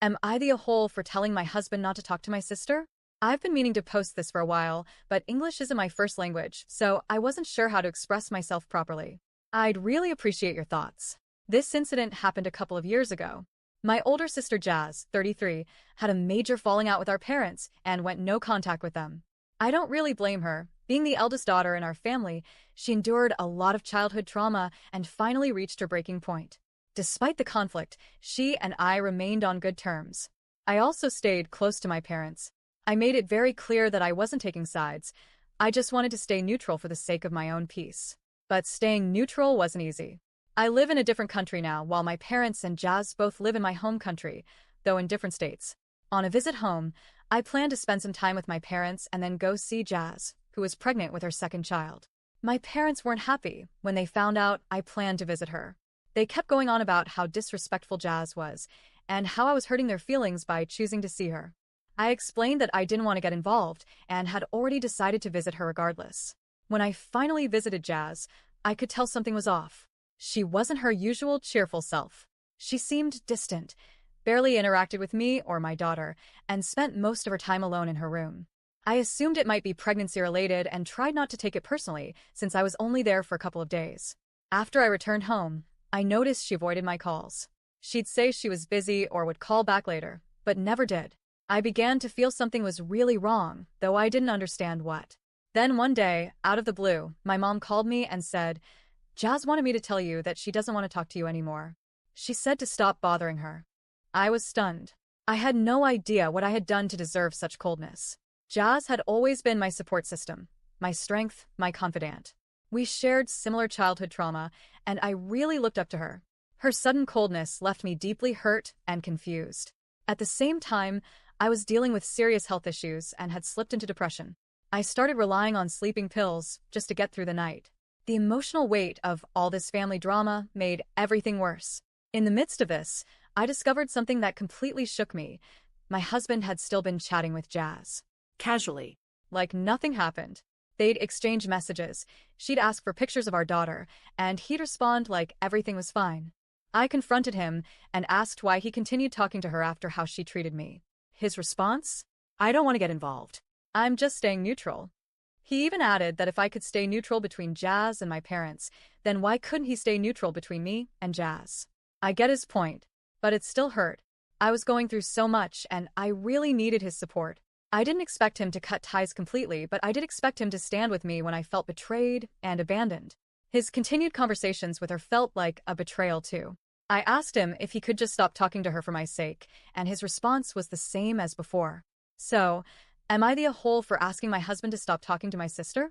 Am I the a-hole for telling my husband not to talk to my sister? I've been meaning to post this for a while, but English isn't my first language, so I wasn't sure how to express myself properly. I'd really appreciate your thoughts. This incident happened a couple of years ago. My older sister Jazz, 33, had a major falling out with our parents and went no contact with them. I don't really blame her. Being the eldest daughter in our family, she endured a lot of childhood trauma and finally reached her breaking point. Despite the conflict, she and I remained on good terms. I also stayed close to my parents. I made it very clear that I wasn't taking sides. I just wanted to stay neutral for the sake of my own peace. But staying neutral wasn't easy. I live in a different country now, while my parents and Jazz both live in my home country, though in different states. On a visit home, I plan to spend some time with my parents and then go see Jazz, who is pregnant with her second child. My parents weren't happy when they found out I planned to visit her. They kept going on about how disrespectful Jazz was, and how I was hurting their feelings by choosing to see her. I explained that I didn't want to get involved, and had already decided to visit her regardless. When I finally visited Jazz, I could tell something was off. She wasn't her usual cheerful self. She seemed distant, barely interacted with me or my daughter, and spent most of her time alone in her room. I assumed it might be pregnancy-related and tried not to take it personally, since I was only there for a couple of days. After I returned home, I noticed she avoided my calls. She'd say she was busy or would call back later, but never did. I began to feel something was really wrong, though I didn't understand what. Then one day, out of the blue, my mom called me and said, "Jazz wanted me to tell you that she doesn't want to talk to you anymore. She said to stop bothering her." I was stunned. I had no idea what I had done to deserve such coldness. Jazz had always been my support system, my strength, my confidant. We shared similar childhood trauma, and I really looked up to her. Her sudden coldness left me deeply hurt and confused. At the same time, I was dealing with serious health issues and had slipped into depression. I started relying on sleeping pills just to get through the night. The emotional weight of all this family drama made everything worse. In the midst of this, I discovered something that completely shook me. My husband had still been chatting with Jazz. Casually. Like nothing happened. They'd exchange messages. She'd ask for pictures of our daughter, and he'd respond like everything was fine. I confronted him and asked why he continued talking to her after how she treated me. His response? "I don't want to get involved. I'm just staying neutral." He even added that if I could stay neutral between Jazz and my parents, then why couldn't he stay neutral between me and Jazz? I get his point, but it still hurt. I was going through so much, and I really needed his support. I didn't expect him to cut ties completely, but I did expect him to stand with me when I felt betrayed and abandoned. His continued conversations with her felt like a betrayal too. I asked him if he could just stop talking to her for my sake, and his response was the same as before. So, am I the a-hole for asking my husband to stop talking to my sister?